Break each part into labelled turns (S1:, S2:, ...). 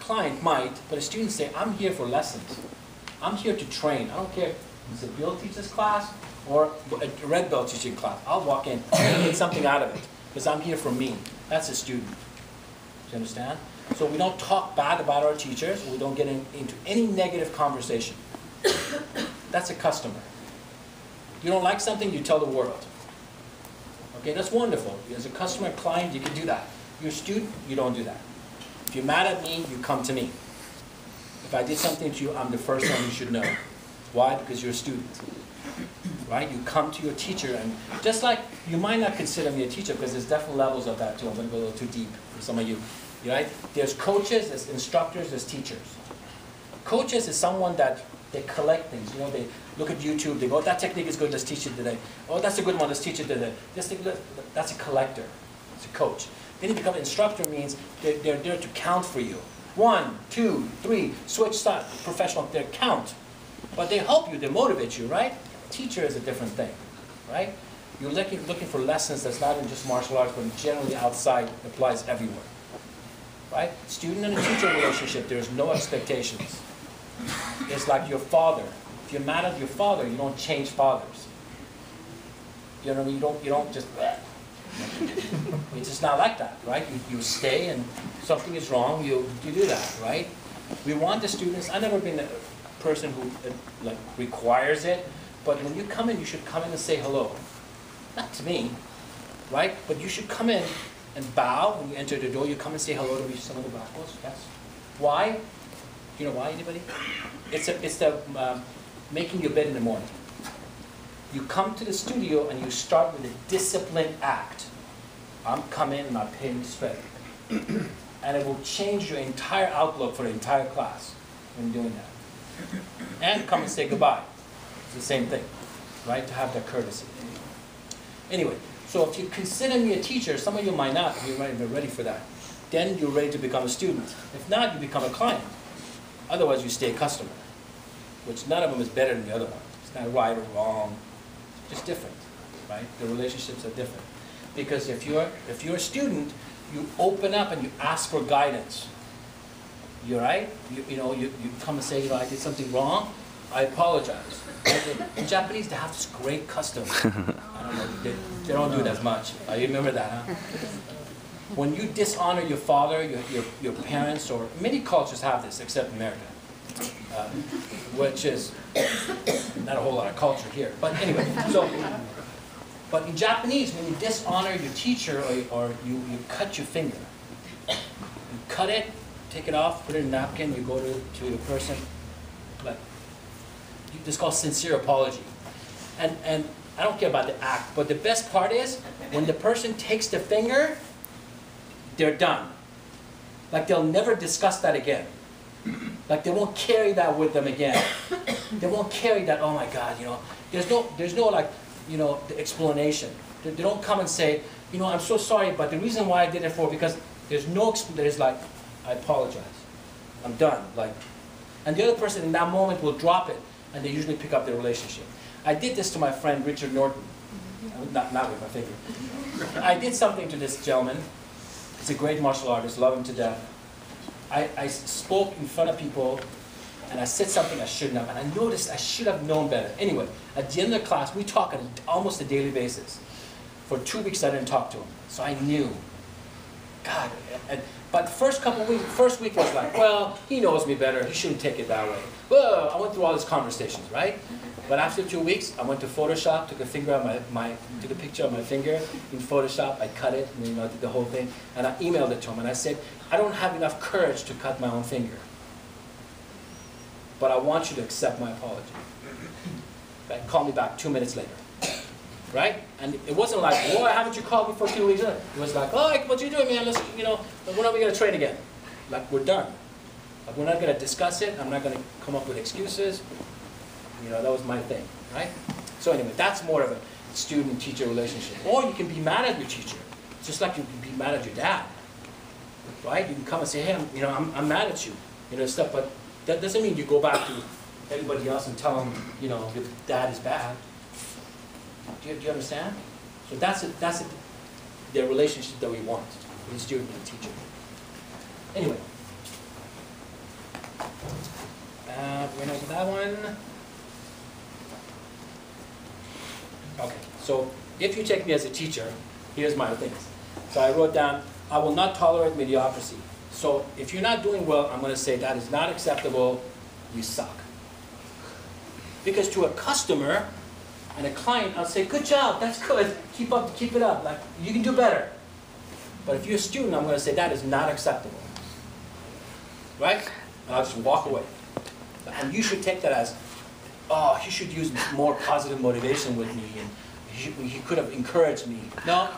S1: client might, but a student say, I'm here for lessons. I'm here to train. I don't care if it's a Bill teaches class or a red belt teaching class. I'll walk in and get something out of it because I'm here for me. That's a student. Do you understand? So we don't talk bad about our teachers. We don't get into any negative conversation. That's a customer. You don't like something, you tell the world. Okay, that's wonderful. As a customer, client, you can do that. You're a student, you don't do that. If you're mad at me, you come to me. If I did something to you, I'm the first one you should know. Why? Because you're a student. Right? You come to your teacher, and just like you might not consider me a teacher, because there's different levels of that too. I'm going to go a little too deep for some of you. Right? There's coaches, there's instructors, there's teachers. Coaches is someone that they collect things. You know, they look at YouTube, they go, oh, that technique is good, let's teach it today. Oh, that's a good one, let's teach it today. That's a collector. It's a coach. Then you become an instructor means they're there to count for you. 1, 2, 3, switch side, professional, they count. But they help you, they motivate you, right? Teacher is a different thing, right? You're looking for lessons that's not in just martial arts, but generally outside, applies everywhere. Right? Student and a teacher relationship, there's no expectations. It's like your father. If you're mad at your father, you don't change fathers. You know what I mean? You don't just, it's just not like that, right? You stay, and something is wrong, you do that, right? We want the students. I've never been a person who like requires it, but when you come in, you should come in and say hello. Not to me, right? But you should come in and bow when you enter the door. You come and say hello to some of the blackboards. Yes. Why? Do you know why, anybody? It's the making your bed in the morning. You come to the studio and you start with a disciplined act. I'm coming and I'm paying respect. And it will change your entire outlook for the entire class when doing that. And come and say goodbye. It's the same thing, right? To have that courtesy. Anyway, so if you consider me a teacher, some of you might not be ready for that. Then you're ready to become a student. If not, you become a client. Otherwise, you stay a customer, which none of them is better than the other one. It's not right or wrong. It's just different, right? The relationships are different. Because if you're a student, you open up and you ask for guidance. You're right? You come and say, I did something wrong. I apologize. In Japanese, they have this great custom. I don't know, they don't do it as much. You remember that, huh? When you dishonor your father, your parents, or many cultures have this, except America, which is not a whole lot of culture here. But anyway, but in Japanese, when you dishonor your teacher or you cut your finger, you cut it, take it off, put it in a napkin, you go to the person, like, this is called sincere apology. And I don't care about the act, but the best part is when the person takes the finger, they're done. Like they'll never discuss that again. Like they won't carry that with them again. They won't carry that, oh my God, there's no like, the explanation. They don't come and say, I'm so sorry, but the reason why I did it because there's like, I apologize. I'm done. Like, and the other person in that moment will drop it, and they usually pick up the relationship. I did this to my friend Richard Norton. Not with my finger. I did something to this gentleman. He's a great martial artist, love him to death. I spoke in front of people, and I said something I shouldn't have, and I noticed I should have known better. Anyway, at the end of the class, we talk on almost a daily basis. For 2 weeks, I didn't talk to him, so I knew. God, but the first week was like, well, he knows me better, he shouldn't take it that way. Well, I went through all these conversations, right? But after 2 weeks, I went to Photoshop, took a picture of my finger in Photoshop, I cut it, and did the whole thing, and I emailed it to him, and I said, I don't have enough courage to cut my own finger, but I want you to accept my apology. Right? Call me back 2 minutes later. Right? And it wasn't like, why haven't you called me for 2 weeks? It was like, oh, what you doing, man? Let's, when are we going to train again? Like, we're done. Like, we're not going to discuss it. I'm not going to come up with excuses. That was my thing, right? So anyway, that's more of a student-teacher relationship. Or you can be mad at your teacher, just like you can be mad at your dad, right? You can come and say, hey, I'm mad at you, stuff. But that doesn't mean you go back to everybody else and tell them, your dad is bad. Do you understand? So that's the relationship that we want with the student and the teacher. Anyway, that one. Okay, so if you take me as a teacher, here's my things. So I wrote down, I will not tolerate mediocrity. So if you're not doing well, I'm going to say that is not acceptable, you suck. Because to a customer and a client, I'll say, good job, that's good, keep it up, like, you can do better. But if you're a student, I'm going to say that is not acceptable. Right? And I'll just walk away. And you should take that as, oh, he should use more positive motivation with me, and he could have encouraged me. No.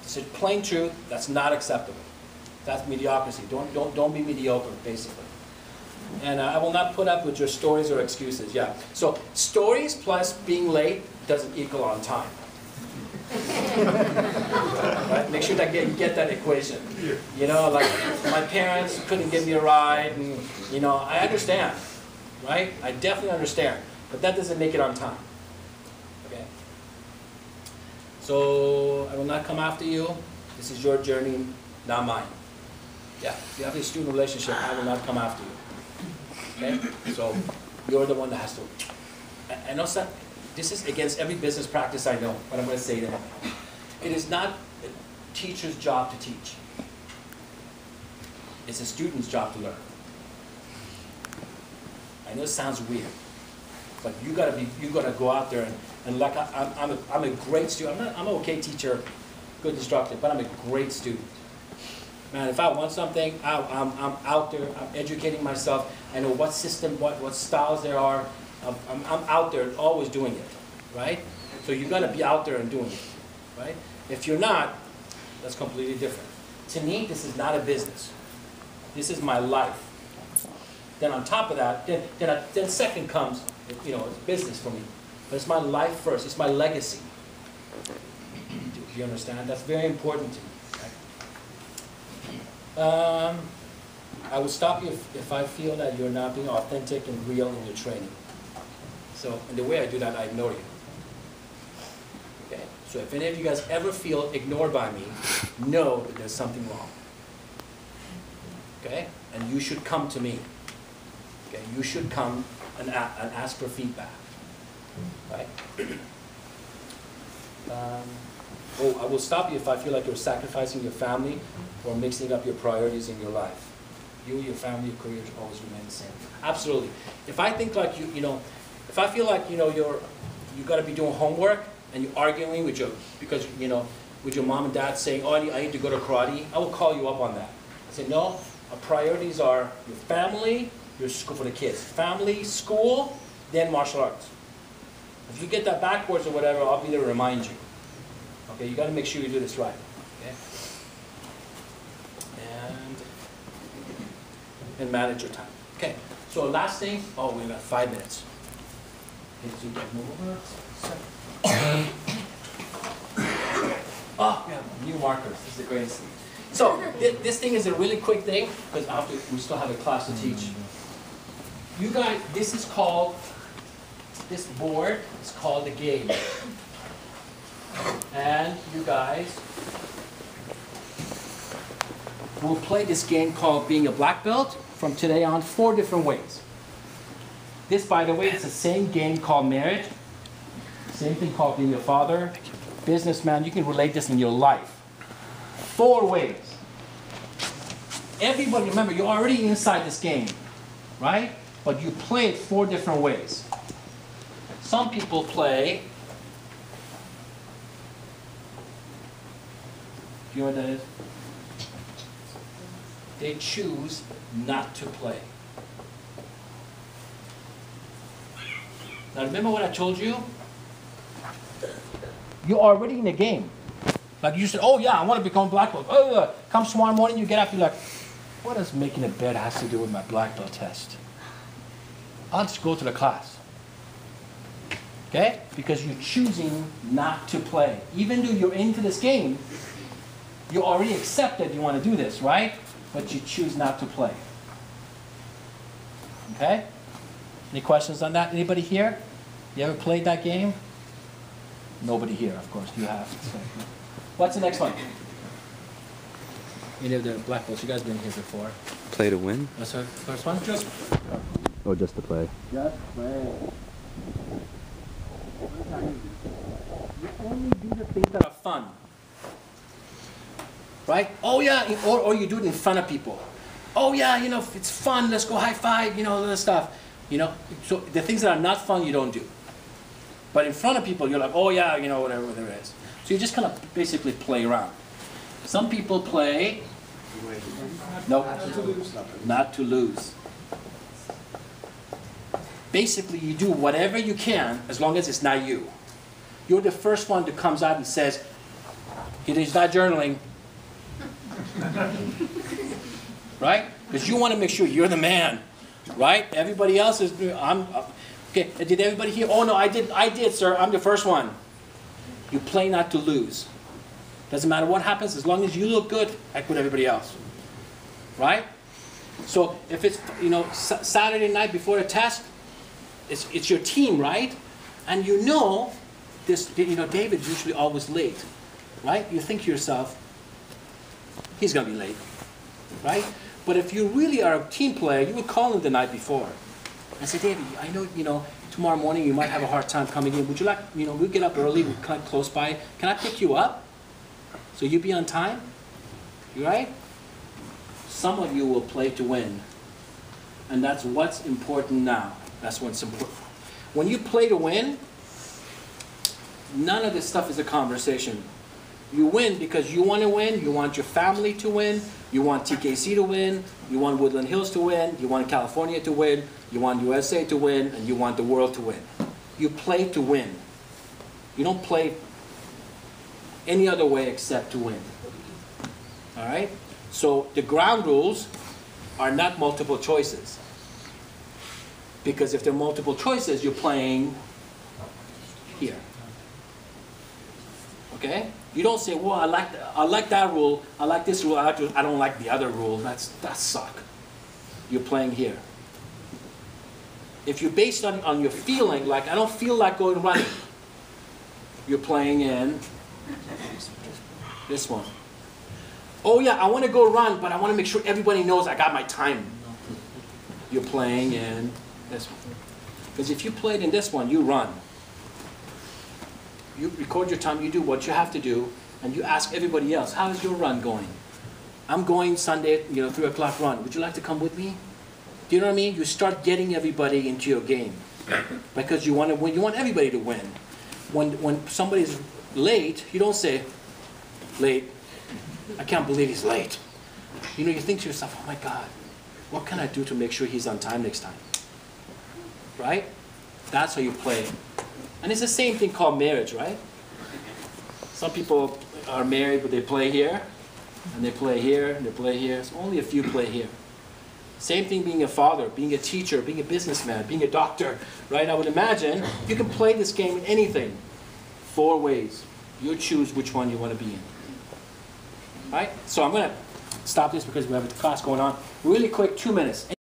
S1: It's a plain truth, that's not acceptable. That's mediocrity. Don't be mediocre, basically. And I will not put up with your stories or excuses. Yeah. So stories plus being late doesn't equal on time. Right? Make sure that you get that equation. You know, like my parents couldn't give me a ride, and you know, I understand. Right? I definitely understand. But that doesn't make it on time. Okay? So I will not come after you. This is your journey, not mine. Yeah, if you have a student relationship, I will not come after you. Okay? So you're the one that has to. I know this is against every business practice I know, but I'm going to say that. It is not a teacher's job to teach. It's a student's job to learn. I know it sounds weird, but you gotta go out there and like I'm a great student. I'm an okay teacher, good instructor, but I'm a great student. Man, if I want something, I'm out there. I'm educating myself. I know what system, what styles there are. I'm out there, always doing it, right? So you gotta be out there and doing it, right? If you're not, that's completely different. To me, this is not a business. This is my life. Then on top of that, then second comes, you know, it's business for me. But it's my life first. It's my legacy. Do you understand? That's very important to me. Right? I will stop you if I feel that you're not being authentic and real in your training. So, and the way I do that, I ignore you. Okay? So if any of you guys ever feel ignored by me, know that there's something wrong. Okay? And you should come to me. Okay? You should come and ask for feedback. Right? I will stop you if I feel like you're sacrificing your family or mixing up your priorities in your life. You, your family, your career always remain the same. Absolutely. If I think like you know, if I feel like you know you got to be doing homework and you're arguing with with your mom and dad saying, oh, I need to go to karate, I will call you up on that. I say, no, our priorities are your family, your school for the kids, family, school, then martial arts. If you get that backwards or whatever, I'll be there to remind you. Okay, you got to make sure you do this right. Okay, and manage your time. Okay, so last thing. Oh, we got 5 minutes. Oh, we have new markers. This is the greatest thing. So this thing is a really quick thing because we still have a class to teach. You guys, this board is called the game. And you guys will play this game called Being a Black Belt from today on 4 different ways. This, by the way, it's the same game called marriage. Same thing called being a father, businessman. You can relate this in your life. 4 ways. Everybody, remember, you're already inside this game, right? But you play it 4 different ways. Some people play. Do you know what that is? They choose not to play. Now remember what I told you? You're already in the game. Like you said, oh yeah, I want to become black belt. Oh, come tomorrow morning, you get up, you're like, what does making a bed has to do with my black belt test? I'll just go to the class. Okay? Because you're choosing not to play. Even though you're into this game, you already accept that you want to do this, right? But you choose not to play. Okay? Any questions on that? Anybody here? You ever played that game? Nobody here, of course. You have. So. What's the next one? Any of the black belts? You guys been here before?
S2: Play to win.
S1: That's our first one?
S2: Or just to play?
S1: Just play. You only do the things that are fun. Right? Oh yeah, or you do it in front of people. Oh yeah, you know, it's fun, let's go high five, you know, all this stuff. You know, so the things that are not fun you don't do. But in front of people you're like, oh yeah, you know, whatever there is. So you just kind of basically play around. Some people play, nope, not to lose. Basically you do whatever you can as long as it's not you. You're the first one that comes out and says, he's not journaling. Right? Because you want to make sure you're the man. Right? Everybody else is, okay, did everybody hear? Oh no, I did, sir. I'm the first one. You play not to lose. Doesn't matter what happens, as long as you look good, act with everybody else. Right? So if it's, you know, Saturday night before a test, it's your team, right? And you know, this, you know, David's usually always late. Right? You think to yourself, he's going to be late. Right? But if you really are a team player, you would call him the night before and say, David, I know, you know, tomorrow morning you might have a hard time coming in. Would you like, you know, we get up early, we're kind of close by. Can I pick you up? So you be on time? You right? Some of you will play to win. And that's what's important now. That's what's important. When you play to win, none of this stuff is a conversation. You win because you want to win, you want your family to win, you want TKC to win, you want Woodland Hills to win, you want California to win, you want USA to win, and you want the world to win. You play to win. You don't play any other way except to win. All right? So the ground rules are not multiple choices. Because if they're multiple choices, you're playing here. Okay? You don't say, well, I like that rule, I like this rule, I don't like the other rule. That suck. You're playing here. If you base it on your feeling, like I don't feel like going running, you're playing in this one. Oh yeah, I want to go run, but I want to make sure everybody knows I got my time. You're playing in this one. Because if you played in this one, you run. You record your time, you do what you have to do, and you ask everybody else, how is your run going? I'm going Sunday, you know, 3 o'clock run. Would you like to come with me? Do you know what I mean? You start getting everybody into your game. Because you want to win, you want everybody to win. When somebody's late, you don't say, late, I can't believe he's late. You know, you think to yourself, oh my God, what can I do to make sure he's on time next time? Right? That's how you play. And it's the same thing called marriage, right? Some people are married, but they play here, and they play here, and they play here. So only a few play here. Same thing being a father, being a teacher, being a businessman, being a doctor, right? I would imagine you can play this game in anything. 4 ways. You choose which one you want to be in. Right? So I'm going to stop this because we have a class going on. Really quick, 2 minutes.